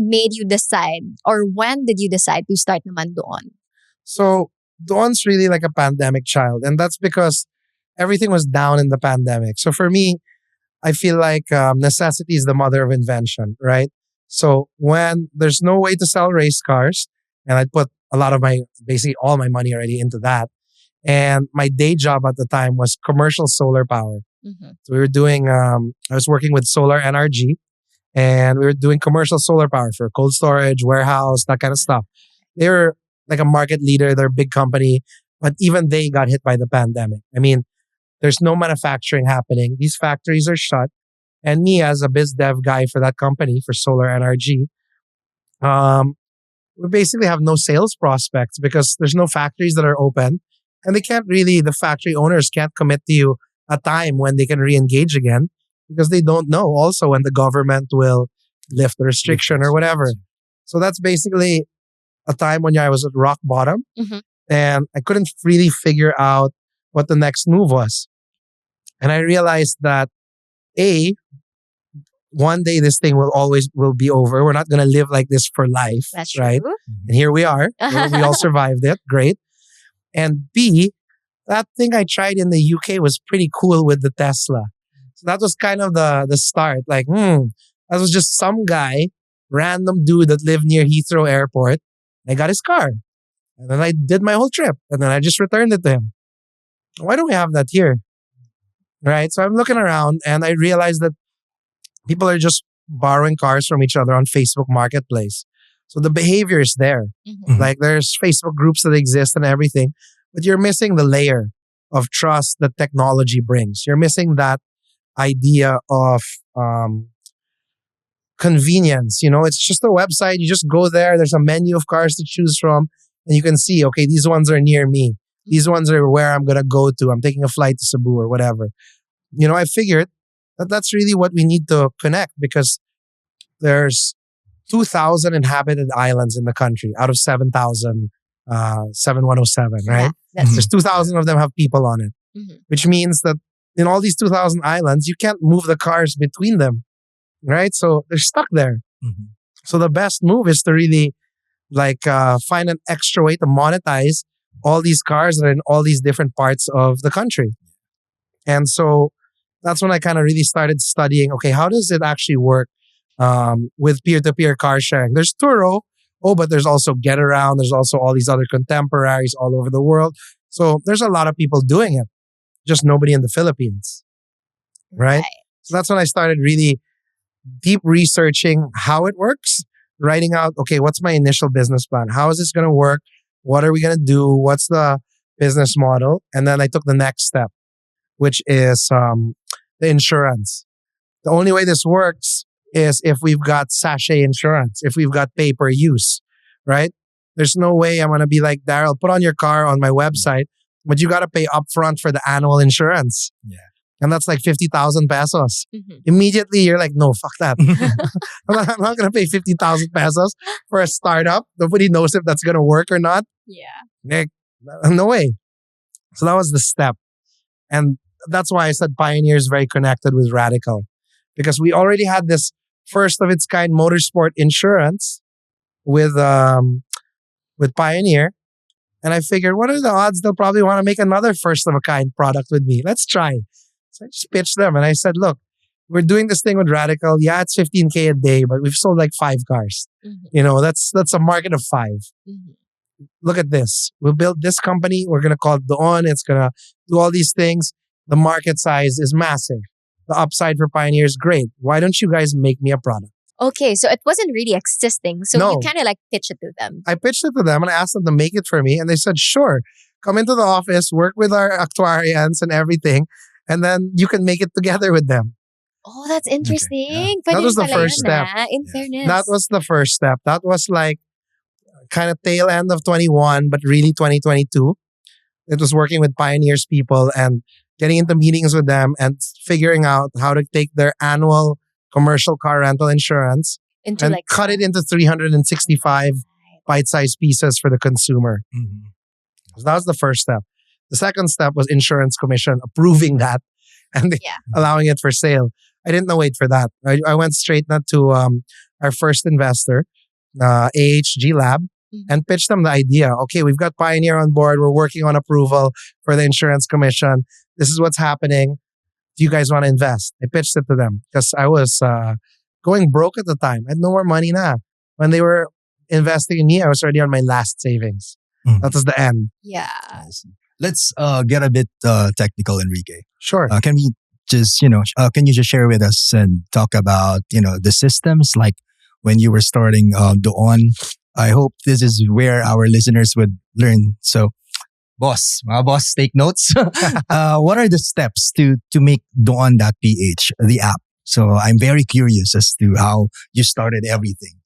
made you decide, or when did you decide to start naman doon? So Dawn's really like a pandemic child. And that's because everything was down in the pandemic. So for me, I feel like necessity is the mother of invention, right? So when there's no way to sell race cars, and I put a lot of basically all my money already into that. And my day job at the time was commercial solar power. So we were doing, I was working with Solar NRG, and we were doing commercial solar power for cold storage, warehouse, that kind of stuff. They were like a market leader, they're a big company, but even they got hit by the pandemic. I mean, there's no manufacturing happening. These factories are shut. And me as a biz dev guy for that company, for Solar NRG, we basically have no sales prospects because there's no factories that are open. And the factory owners can't commit to you a time when they can re-engage again because they don't know also when the government will lift the restriction or whatever. So that's basically a time when I was at rock bottom and I couldn't really figure out what the next move was. And I realized that one day this thing will be over. We're not going to live like this for life. That's right? true. And here we are. We all survived it. Great. And B, that thing I tried in the UK was pretty cool with the Tesla. So that was kind of the start. Like, that was just some guy, random dude that lived near Heathrow Airport. I got his car. And then I did my whole trip. And then I just returned it to him. Why don't we have that here? Right? So I'm looking around and I realized that people are just borrowing cars from each other on Facebook Marketplace. So the behavior is there. Like there's Facebook groups that exist and everything, but you're missing the layer of trust that technology brings. You're missing that idea of convenience. You know, it's just a website. You just go there. There's a menu of cars to choose from and you can see, okay, these ones are near me. These ones are where I'm going to go to. I'm taking a flight to Cebu or whatever. You know, I figured that that's really what we need to connect because there's 2,000 inhabited islands in the country out of 7,000, 7107, right? Yeah, There's 2,000 of them have people on it, which means that in all these 2,000 islands, you can't move the cars between them, right? So they're stuck there. So the best move is to really find an extra way to monetize all these cars that are in all these different parts of the country. And so that's when I kind of really started studying, okay, how does it actually work with peer-to-peer car sharing? There's Turo, but there's also Get Around. There's also all these other contemporaries all over the world. So there's a lot of people doing it, just nobody in the Philippines, right? So that's when I started really deep researching how it works, writing out, okay, what's my initial business plan? How is this going to work? What are we going to do? What's the business model? And then I took the next step, which is the insurance. The only way this works is if we've got sachet insurance, if we've got pay per use, right? There's no way I'm going to be like, Daryl, put on your car on my website, but you got to pay upfront for the annual insurance. Yeah. And that's like 50,000 pesos. Immediately, you're like, no, fuck that. I'm not going to pay 50,000 pesos for a startup. Nobody knows if that's going to work or not. Yeah. No way. So that was the step. And that's why I said Pioneer is very connected with Radical. Because we already had this first of its kind motorsport insurance with Pioneer. And I figured, what are the odds they'll probably want to make another first of a kind product with me? Let's try. So I just pitched them and I said, look, we're doing this thing with Radical. Yeah, it's 15K a day, but we've sold like 5 cars. You know, that's a market of 5. Look at this. We'll build this company. We're going to call it DOON. It's going to do all these things. The market size is massive. The upside for Pioneer is great. Why don't you guys make me a product? Okay, so it wasn't really existing. So No. you kind of like pitched it to them. I pitched it to them and I asked them to make it for me. And they said, sure, come into the office, work with our actuarians and everything. And then you can make it together with them. Oh, that's interesting. Okay, That was the Pwede pala first yun, step. In fairness. That was the first step. That was like kind of tail end of 21, but really 2022. It was working with Pioneer's people and getting into meetings with them and figuring out how to take their annual commercial car rental insurance into and like cut it into 365 bite-sized pieces for the consumer. So that was the first step. The second step was insurance commission, approving that and allowing it for sale. I didn't wait for that. I went straight not to our our first investor, AHG Lab, and pitched them the idea. Okay, we've got Pioneer on board. We're working on approval for the insurance commission. This is what's happening. Do you guys want to invest? I pitched it to them because I was going broke at the time. I had no more money now. When they were investing in me, I was already on my last savings. That was the end. Yeah. Let's get a bit technical, Enrique. Sure. Can we just, can you just share with us and talk about, the systems like when you were starting DOON? I hope this is where our listeners would learn. So, mga boss, take notes. What are the steps to make DOON.PH, the app? So I'm very curious as to how you started everything.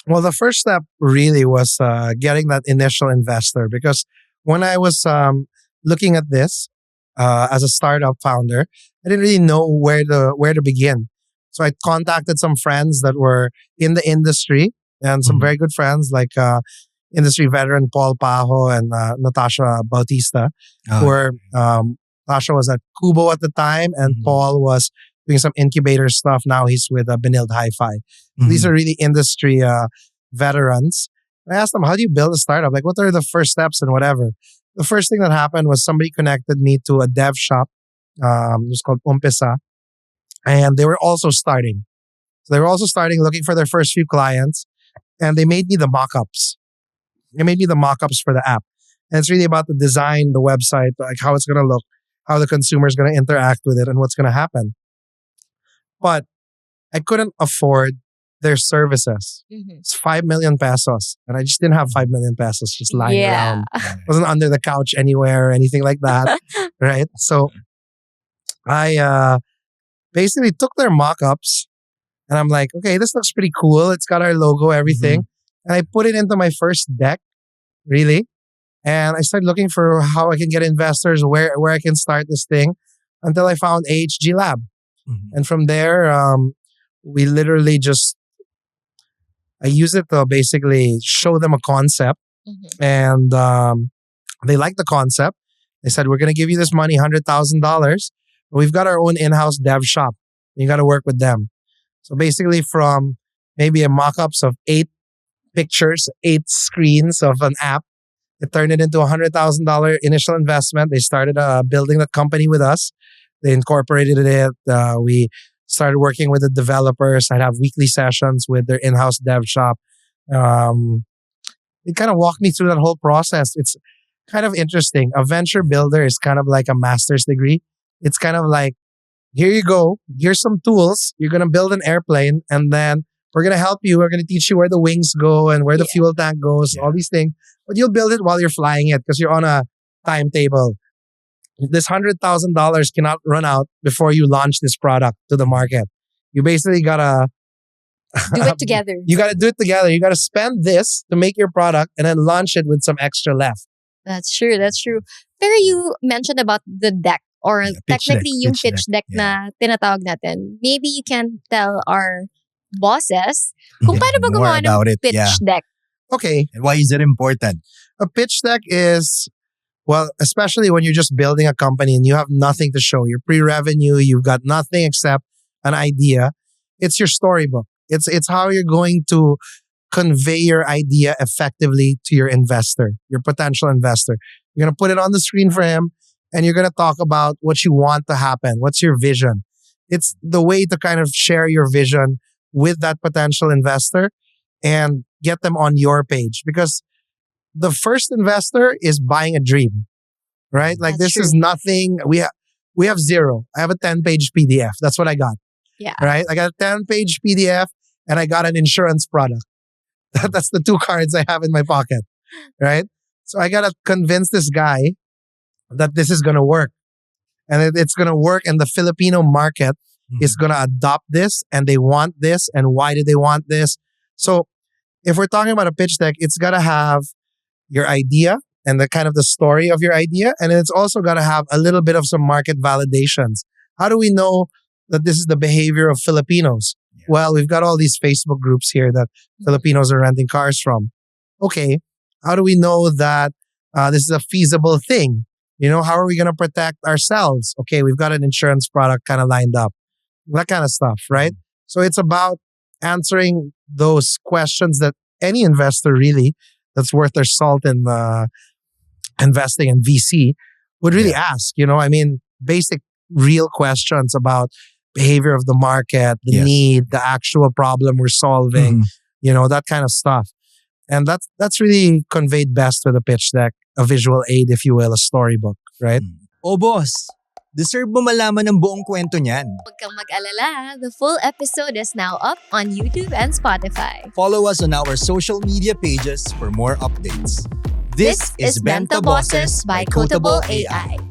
Well, the first step really was getting that initial investor, because when I was looking at this as a startup founder, I didn't really know where to begin. So I contacted some friends that were in the industry and some very good friends like industry veteran Paul Pajo and Natasha Bautista, who were Natasha was at Kubo at the time, and Paul was doing some incubator stuff. Now he's with Benild Hi-Fi. These are really industry veterans. I asked them, how do you build a startup? Like, what are the first steps and whatever? The first thing that happened was somebody connected me to a dev shop. It was called Umpisa. And they were also starting. So they were also starting, looking for their first few clients. And they made me the mock-ups. They made me the mock-ups for the app. And it's really about the design, the website, like how it's going to look, how the consumer is going to interact with it, and what's going to happen. But I couldn't afford their services. It's 5 million pesos. And I just didn't have 5 million pesos just lying around. It wasn't under the couch anywhere or anything like that. Right? So I basically took their mock-ups and I'm like, okay, this looks pretty cool. It's got our logo, everything. And I put it into my first deck, really. And I started looking for how I can get investors, where I can start this thing, until I found AHG Lab. And from there, we literally I use it to basically show them a concept. And they liked the concept. They said, we're going to give you this money, $100,000. But we've got our own in-house dev shop. You got to work with them. So basically from maybe a mock-ups of 8 pictures, 8 screens of an app, it turned it into a $100,000 initial investment. They started building the company with us. They incorporated it. We started working with the developers. I'd have weekly sessions with their in-house dev shop. It kind of walked me through that whole process. It's kind of interesting. A venture builder is kind of like a master's degree. It's kind of like, here you go. Here's some tools. You're going to build an airplane, and then we're going to help you. We're going to teach you where the wings go and where the fuel tank goes, all these things. But you'll build it while you're flying it because you're on a timetable. This $100,000 cannot run out before you launch this product to the market. You basically gotta do it together. You gotta do it together. You gotta spend this to make your product and then launch it with some extra left. That's true. That's true. Pero you mentioned about the deck, or technically yung pitch deck na tinatawag natin. Maybe you can tell our bosses kung paano ba gumawa ng pitch deck. Okay. And why is it important? A pitch deck is, well, especially when you're just building a company and you have nothing to show. You're pre-revenue, you've got nothing except an idea. It's your storybook. It's how you're going to convey your idea effectively to your investor, your potential investor. You're going to put it on the screen for him and you're going to talk about what you want to happen. What's your vision? It's the way to kind of share your vision with that potential investor and get them on your page, because the first investor is buying a dream, right? Like That's this is nothing. We have zero. I have a 10-page PDF. That's what I got. Yeah. Right? I got a 10-page PDF and I got an insurance product. That's the 2 cards I have in my pocket. Right? So I got to convince this guy that this is going to work. And it's going to work, and the Filipino market is going to adopt this, and they want this. And why do they want this? So if we're talking about a pitch deck, it's got to have your idea and the kind of the story of your idea. And it's also got to have a little bit of some market validations. How do we know that this is the behavior of Filipinos? Yeah. Well, we've got all these Facebook groups here that Filipinos are renting cars from. Okay. How do we know that this is a feasible thing? How are we going to protect ourselves? Okay. We've got an insurance product kind of lined up. That kind of stuff, right? So it's about answering those questions that any investor really that's worth their salt in investing in VC would really ask. I mean, basic real questions about behavior of the market, the need, the actual problem we're solving, that kind of stuff. And that's really conveyed best with a pitch deck, a visual aid, if you will, a storybook, right? Oh, boss. Deserve mo malaman ng buong kwento niyan. Huwag kang mag-alala. The full episode is now up on YouTube and Spotify. Follow us on our social media pages for more updates. This is Benta Bosses by Quotable AI.